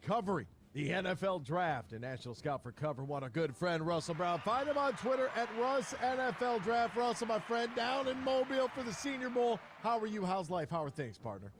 covering the NFL Draft and national scout for Cover One, a good friend, Russell Brown. Find him on Twitter at Russ NFL Draft. Russell, my friend, down in Mobile for the Senior Bowl. How are you? How's life? How are things, partner?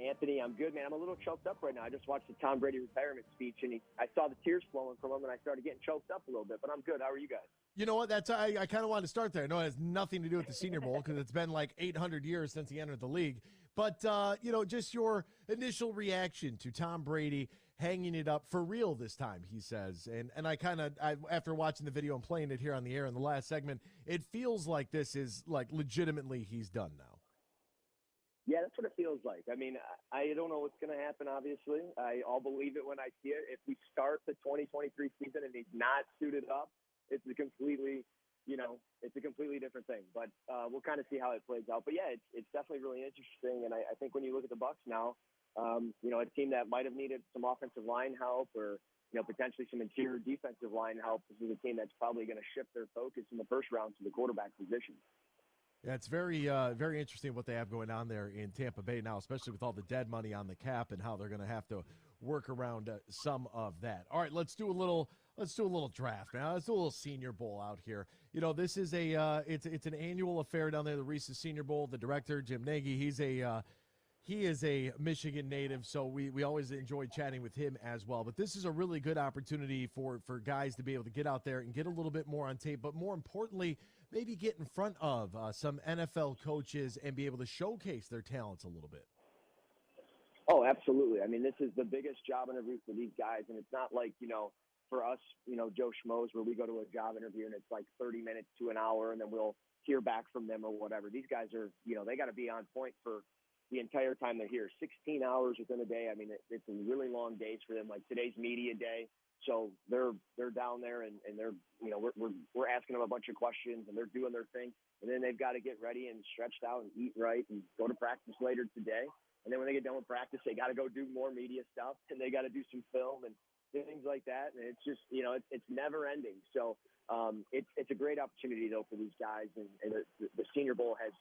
Anthony, I'm good, man. I'm a little choked up right now. I just watched the Tom Brady retirement speech, and I saw the tears flowing from him, and I started getting choked up a little bit. But I'm good. How are you guys? You know what? I kind of wanted to start there. No, it has nothing to do with the Senior Bowl because it's been like 800 years since he entered the league. But, just your initial reaction to Tom Brady hanging it up for real this time, he says. And after watching the video and playing it here on the air in the last segment, it feels like this is like legitimately he's done now. Yeah, that's what it feels like. I mean, I don't know what's going to happen, obviously. I'll believe it when I see it. If we start the 2023 season and he's not suited up, it's a completely different thing. But we'll kind of see how it plays out. But, yeah, it's definitely really interesting. And I think when you look at the Bucs now, a team that might have needed some offensive line help or, potentially some interior defensive line help, this is a team that's probably going to shift their focus in the first round to the quarterback position. Yeah, it's very, very interesting what they have going on there in Tampa Bay now, especially with all the dead money on the cap and how they're going to have to work around some of that. All right, let's do a little draft, man. Let's do a little Senior Bowl out here. This is it's an annual affair down there, the Reese's Senior Bowl. The director, Jim Nagy, he is a Michigan native, so we always enjoy chatting with him as well. But this is a really good opportunity for guys to be able to get out there and get a little bit more on tape, but more importantly, maybe get in front of some NFL coaches and be able to showcase their talents a little bit. Oh, absolutely. I mean, this is the biggest job interview for these guys, and it's not like, for us, Joe Schmoes, where we go to a job interview and it's like 30 minutes to an hour, and then we'll hear back from them or whatever. These guys are, they got to be on point for the entire time they're here. 16 hours within a day. I mean, it's really long days for them. Like today's media day, so they're down there and they're we're asking them a bunch of questions and they're doing their thing, and then they've got to get ready and stretched out and eat right and go to practice later today. And then when they get done with practice, they got to go do more media stuff and they got to do some film and things like that. And it's just it's never ending. So it's a great opportunity though for these guys, and the Senior Bowl has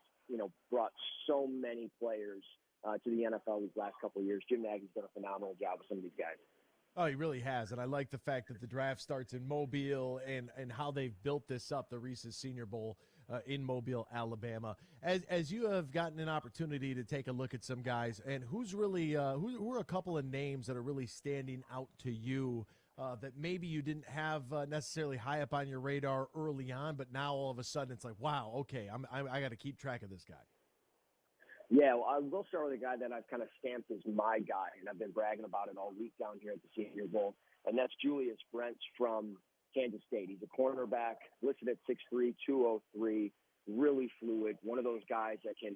brought so many players to the NFL these last couple of years. Jim Nagy's done a phenomenal job with some of these guys. Oh, he really has, and I like the fact that the draft starts in Mobile and how they've built this up, the Reese's Senior Bowl in Mobile, Alabama. As you have gotten an opportunity to take a look at some guys, and who's really who are a couple of names that are really standing out to you that maybe you didn't have necessarily high up on your radar early on, but now all of a sudden it's like, wow, okay, I got to keep track of this guy. Yeah, well, I will start with a guy that I've kind of stamped as my guy, and I've been bragging about it all week down here at the Senior Bowl, and that's Julius Brents from Kansas State. He's a cornerback, listed at 6'3", 203, really fluid, one of those guys that can,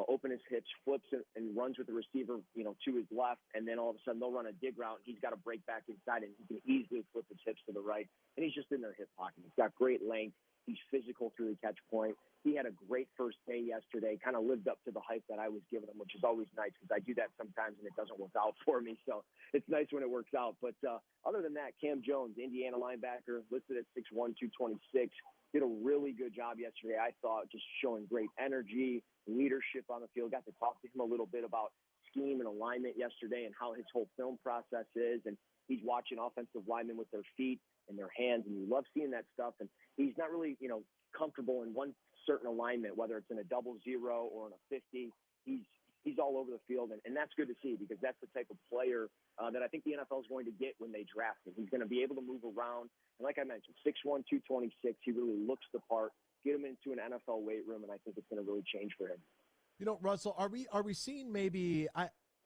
open his hips, flips and runs with the receiver, to his left, and then all of a sudden they'll run a dig route, and he's got to break back inside, and he can easily flip his hips to the right, and he's just in their hip pocket. He's got great length. He's physical through the catch point. He had a great first day yesterday, kind of lived up to the hype that I was giving him, which is always nice because I do that sometimes and it doesn't work out for me. So it's nice when it works out. But other than that, Cam Jones, Indiana linebacker, listed at 6'1", 226, did a really good job yesterday, I thought, just showing great energy, leadership on the field. Got to talk to him a little bit about scheme and alignment yesterday and how his whole film process is. And he's watching offensive linemen with their feet and their hands, and you love seeing that stuff. And he's not really, comfortable in one certain alignment, whether it's in a 00 or in a 50. He's all over the field, and that's good to see because that's the type of player that I think the NFL is going to get when they draft him. He's going to be able to move around, and like I mentioned, 6'1", 226. He really looks the part. Get him into an NFL weight room, and I think it's going to really change for him. Russell, are we seeing maybe?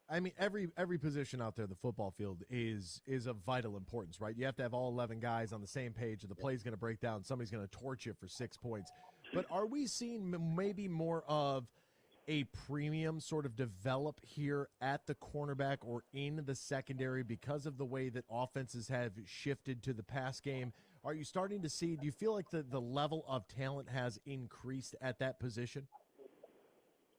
I mean, every position out there, the football field is of vital importance, right? You have to have all 11 guys on the same page, or the play's going to break down. Somebody's going to torch you for 6 points. But are we seeing maybe more of a premium sort of develop here at the cornerback or in the secondary because of the way that offenses have shifted to the pass game? Are you starting to see? Do you feel like the level of talent has increased at that position?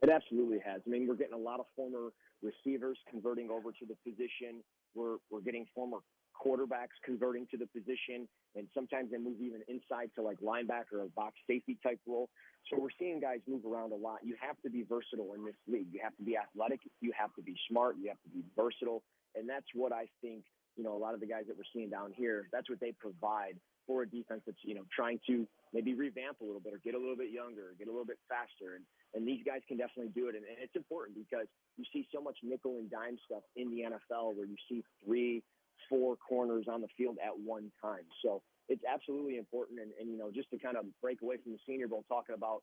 It absolutely has. I mean, we're getting a lot of former receivers converting over to the position. We're getting former quarterbacks converting to the position, and sometimes they move even inside to like linebacker or box safety type role. So we're seeing guys move around a lot. You have to be versatile in this league. You have to be athletic. You have to be smart. You have to be versatile. And that's what I think, a lot of the guys that we're seeing down here, that's what they provide for a defense that's, trying to maybe revamp a little bit or get a little bit younger, get a little bit faster. And these guys can definitely do it. And it's important because you see so much nickel and dime stuff in the NFL where you see 3-4 corners on the field at one time. So it's absolutely important. And just to kind of break away from the Senior Bowl, talking about,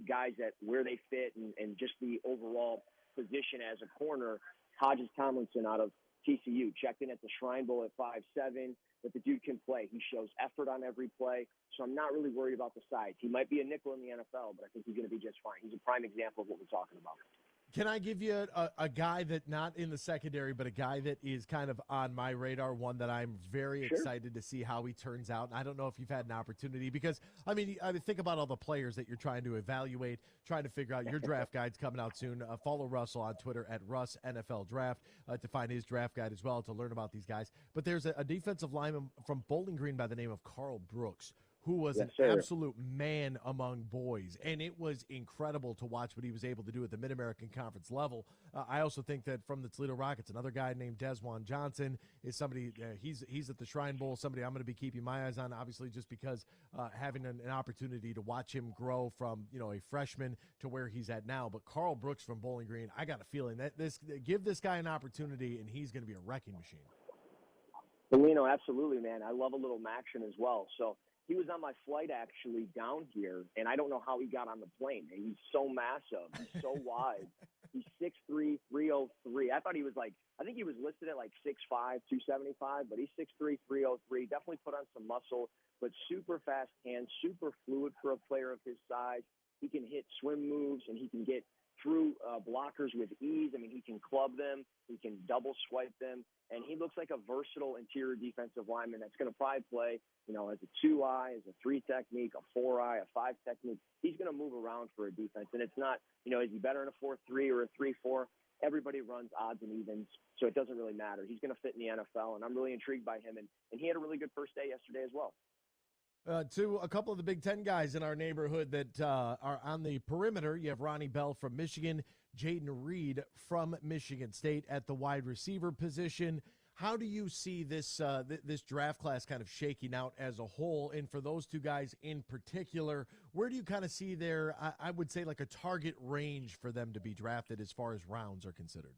guys that where they fit and just the overall position as a corner, Hodges Tomlinson out of TCU checked in at the Shrine Bowl at 5'7", but the dude can play. He shows effort on every play, so I'm not really worried about the size. He might be a nickel in the NFL, but I think he's going to be just fine. He's a prime example of what we're talking about. Can I give you a guy that not in the secondary, but a guy that is kind of on my radar, one that I'm very excited to see how he turns out? And I don't know if you've had an opportunity because, I mean, think about all the players that you're trying to evaluate, trying to figure out your draft guide's coming out soon. Follow Russell on Twitter at Russ NFL Draft to find his draft guide as well to learn about these guys. But there's a defensive lineman from Bowling Green by the name of Carl Brooks, who was an absolute man among boys. And it was incredible to watch what he was able to do at the Mid-American Conference level. I also think that from the Toledo Rockets, another guy named Desjuan Johnson is somebody, he's at the Shrine Bowl, somebody I'm going to be keeping my eyes on, obviously, just because having an opportunity to watch him grow from, a freshman to where he's at now. But Carl Brooks from Bowling Green, I got a feeling that give this guy an opportunity, and he's going to be a wrecking machine. Bellino, absolutely, man. I love a little action as well. So he was on my flight actually down here, and I don't know how he got on the plane. He's so massive. He's so wide. He's 6'3", 303. I think he was listed at like 6'5", 275, but he's 6'3", 303. Definitely put on some muscle, but super fast hands, super fluid for a player of his size. He can hit swim moves, and he can get through blockers with ease. I mean, he can club them. He can double swipe them. And he looks like a versatile interior defensive lineman that's going to probably play, as a 2-eye, as a 3 technique, a 4-eye, a 5 technique. He's going to move around for a defense. And it's not, is he better in a 4-3 or a 3-4? Everybody runs odds and evens, so it doesn't really matter. He's going to fit in the NFL, and I'm really intrigued by him. And he had a really good first day yesterday as well. To a couple of the Big Ten guys in our neighborhood that are on the perimeter, you have Ronnie Bell from Michigan, Jaden Reed from Michigan State at the wide receiver position. How do you see this this draft class kind of shaking out as a whole? And for those two guys in particular, where do you kind of see their, I would say, like a target range for them to be drafted as far as rounds are considered?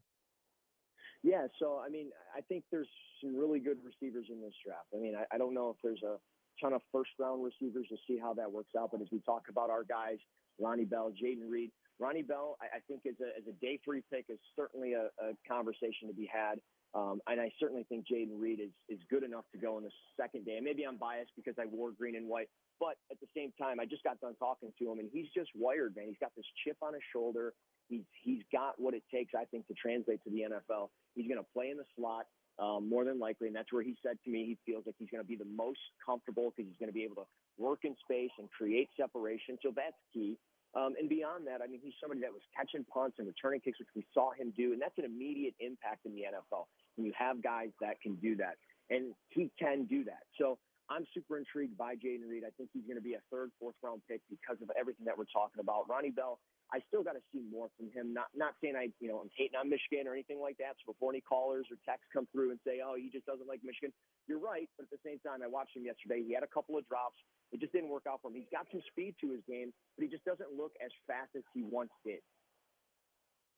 Yeah, so, I think there's some really good receivers in this draft. I don't know if there's a ton of first-round receivers. We'll see how that works out. But as we talk about our guys, Ronnie Bell, Jaden Reed, Ronnie Bell, I think as a day 3 pick is certainly a conversation to be had. And I certainly think Jaden Reed is good enough to go in the second day. And maybe I'm biased because I wore green and white. But at the same time, I just got done talking to him, and he's just wired, man. He's got this chip on his shoulder. He's got what it takes, I think, to translate to the NFL. He's going to play in the slot. More than likely, and that's where he said to me he feels like he's going to be the most comfortable because he's going to be able to work in space and create separation. So that's key. And beyond that, he's somebody that was catching punts and returning kicks, which we saw him do, and that's an immediate impact in the NFL when you have guys that can do that, and he can do that. So I'm super intrigued by Jaden Reed. I think he's going to be a 3rd, 4th-round pick because of everything that we're talking about. Ronnie Bell, I still got to see more from him. Not saying I'm hating on Michigan or anything like that. So before any callers or texts come through and say, oh, he just doesn't like Michigan, you're right. But at the same time, I watched him yesterday. He had a couple of drops. It just didn't work out for him. He's got some speed to his game, but he just doesn't look as fast as he once did.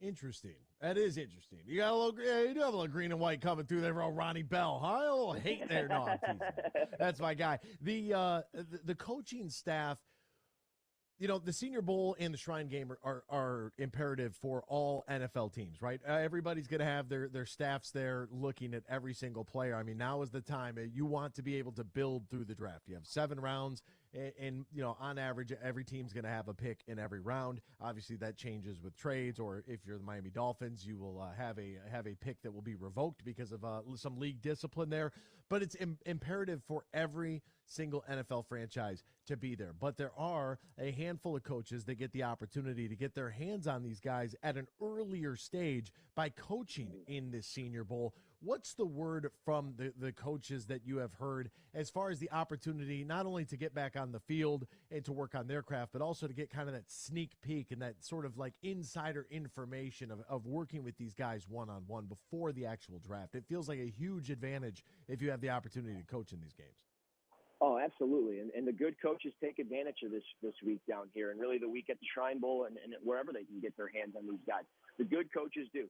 Interesting. That is interesting. You got a little, you do have a little green and white coming through there, Ronnie Bell, huh? A little hate there. No, I'm teasing. That's my guy. The coaching staff. The Senior Bowl and the Shrine Game are imperative for all NFL teams, right? Everybody's going to have their staffs there looking at every single player. Now is the time. You want to be able to build through the draft. You have 7 rounds, and on average, every team's going to have a pick in every round. Obviously, that changes with trades, or if you're the Miami Dolphins, you will have a pick that will be revoked because of some league discipline there. But it's imperative for every single NFL franchise to be there. But there are a handful of coaches that get the opportunity to get their hands on these guys at an earlier stage by coaching in this Senior Bowl. What's the word from the coaches that you have heard as far as the opportunity not only to get back on the field and to work on their craft, but also to get kind of that sneak peek and that sort of like insider information of working with these guys one-on-one before the actual draft? It feels like a huge advantage if you have the opportunity to coach in these games. Oh, absolutely. And the good coaches take advantage of this week down here, and really the week at the Shrine Bowl and wherever they can get their hands on these guys. The good coaches do.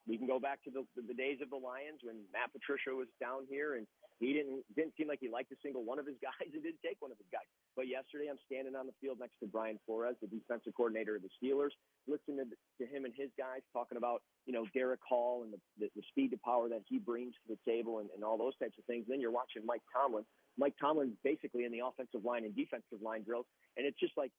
We can go back to the days of the Lions when Matt Patricia was down here, and he didn't seem like he liked a single one of his guys and didn't take one of his guys. But yesterday I'm standing on the field next to Brian Flores, the defensive coordinator of the Steelers, listening to him and his guys talking about, Derek Hall and the speed to power that he brings to the table and all those types of things. Then you're watching Mike Tomlin. Mike Tomlin's basically in the offensive line and defensive line drills. And it's just like,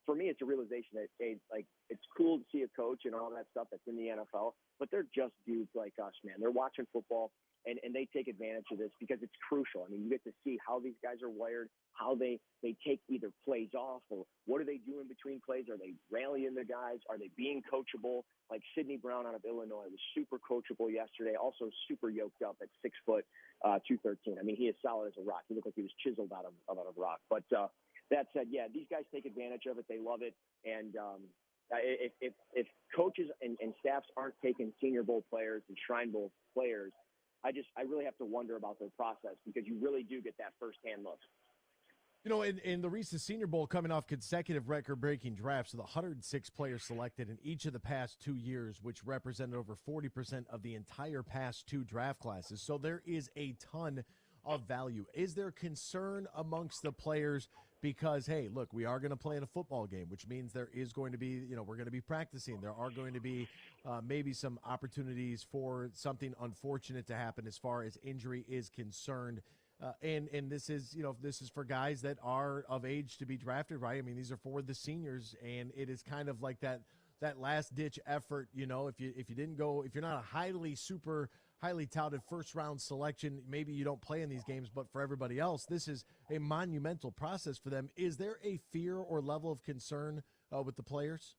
for me, it's a realization that, hey, like, it's cool to see a coach and all that stuff that's in the NFL, but they're just dudes like us, man. They're watching football, and they take advantage of this because it's crucial. I mean, you get to see how these guys are wired, how they take either plays off, or what do they do in between plays? Are they rallying the guys? Are they being coachable? Like Sidney Brown out of Illinois was super coachable yesterday, also super yoked up at 6 foot, 213. I mean, he is solid as a rock. He looked like he was chiseled out of rock. But that said, yeah, these guys take advantage of it. They love it. And if coaches and staffs aren't taking Senior Bowl players and Shrine Bowl players, I really have to wonder about their process, because you really do get that firsthand look. In the recent Senior Bowl, coming off consecutive record-breaking drafts with 106 players selected in each of the past 2 years, which represented over 40% of the entire past 2 draft classes. So there is a ton of value. Is there concern amongst the players because, hey, look, we are going to play in a football game, which means there is going to be, we're going to be practicing. There are going to be maybe some opportunities for something unfortunate to happen as far as injury is concerned. And this is, this is for guys that are of age to be drafted, right? I mean, these are for the seniors, and it is kind of like that last ditch effort. If you didn't go, if you're not a highly touted first round selection, maybe you don't play in these games, but for everybody else, this is a monumental process for them. Is there a fear or level of concern with the players?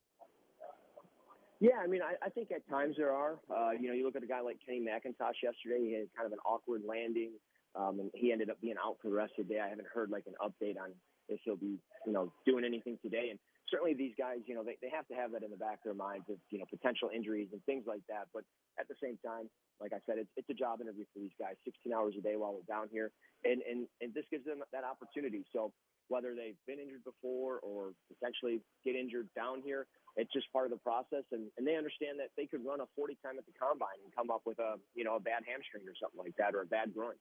Yeah, I mean, I think at times there are. You look at a guy like Kenny McIntosh yesterday. He had kind of an awkward landing. And he ended up being out for the rest of the day. I haven't heard like an update on if he'll be, doing anything today. And certainly these guys, they have to have that in the back of their minds of, potential injuries and things like that. But at the same time, like I said, it's a job interview for these guys, 16 hours a day while we're down here. And this gives them that opportunity. So whether they've been injured before or potentially get injured down here, it's just part of the process. And they understand that they could run a 40 time at the combine and come up with a bad hamstring or something like that, or a bad groin.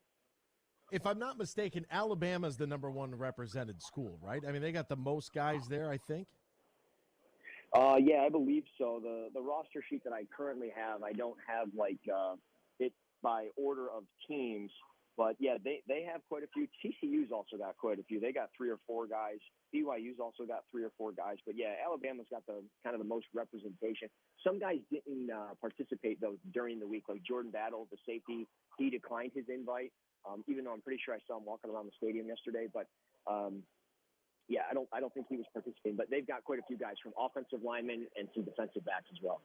If I'm not mistaken, Alabama's the number 1 represented school, right? I mean, they got the most guys there, I think. Yeah, I believe so. The roster sheet that I currently have, I don't have it by order of teams, but yeah, they have quite a few. TCU's also got quite a few. They got 3 or 4 guys. BYU's also got 3 or 4 guys. But yeah, Alabama's got the kind of the most representation. Some guys didn't participate though during the week, like Jordan Battle, the safety. He declined his invite. Even though I'm pretty sure I saw him walking around the stadium yesterday, but yeah, I don't think he was participating. But they've got quite a few guys from offensive linemen and some defensive backs as well.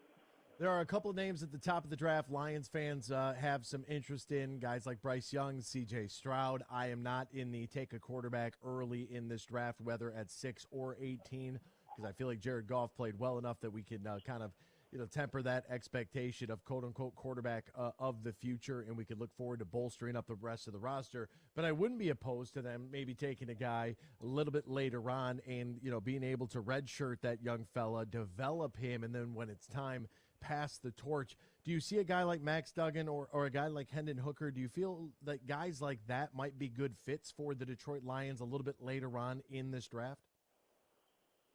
There are a couple of names at the top of the draft Lions fans have some interest in, guys like Bryce Young, C.J. Stroud. I am not in the take a quarterback early in this draft, whether at 6 or 18, because I feel like Jared Goff played well enough that we can kind of temper that expectation of quote-unquote quarterback of the future, and we could look forward to bolstering up the rest of the roster. But I wouldn't be opposed to them maybe taking a guy a little bit later on and, being able to redshirt that young fella, develop him, and then when it's time, pass the torch. Do you see a guy like Max Duggan or a guy like Hendon Hooker? Do you feel that guys like that might be good fits for the Detroit Lions a little bit later on in this draft?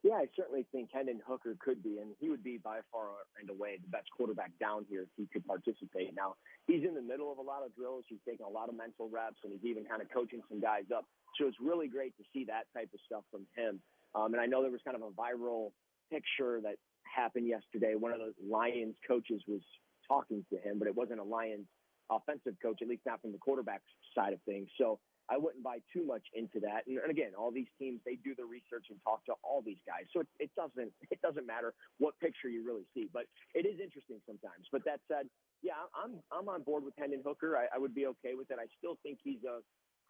Yeah, I certainly think Hendon Hooker could be, and he would be by far and away the best quarterback down here if he could participate. Now, he's in the middle of a lot of drills. He's taking a lot of mental reps, and he's even kind of coaching some guys up. So it's really great to see that type of stuff from him. And I know there was kind of a viral picture that happened yesterday. One of the Lions coaches was talking to him, but it wasn't a Lions offensive coach, at least not from the quarterback side of things. So I wouldn't buy too much into that. And again, all these teams, they do the research and talk to all these guys. So it doesn't matter what picture you really see, but it is interesting sometimes. But that said, yeah, I'm on board with Hendon Hooker. I would be okay with it. I still think he's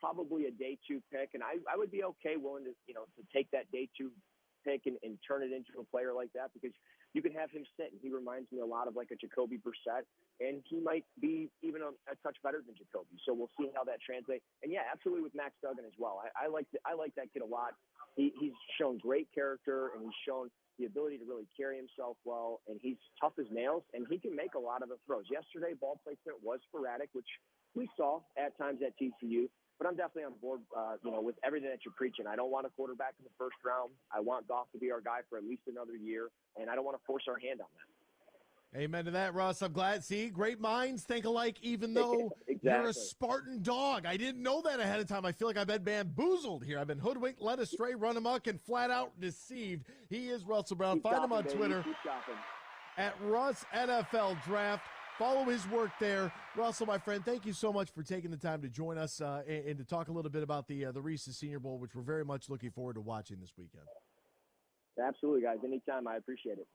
probably a day 2 pick, and I would be willing to take that day 2 pick and turn it into a player like that, because you can have him sit, and he reminds me a lot of like a Jacoby Brissett, and he might be even a touch better than Jacoby. So we'll see how that translates. And yeah, absolutely with Max Duggan as well. I like that kid a lot. He's shown great character, and he's shown the ability to really carry himself well, and he's tough as nails, and he can make a lot of the throws. Yesterday, ball placement was sporadic, which we saw at times at TCU. But I'm definitely on board, with everything that you're preaching. I don't want a quarterback in the first round. I want Goff to be our guy for at least another year, and I don't want to force our hand on that. Amen to that, Russ. I'm glad. See, great minds think alike, even though Exactly. you're a Spartan dog. I didn't know that ahead of time. I feel like I've been bamboozled here. I've been hoodwinked, led astray, run amok, and flat out deceived. He is Russell Brown. Find him on Twitter at Russ NFL Draft. Follow his work there. Russell, my friend, thank you so much for taking the time to join us and to talk a little bit about the Reese's Senior Bowl, which we're very much looking forward to watching this weekend. Absolutely, guys. Anytime. I appreciate it.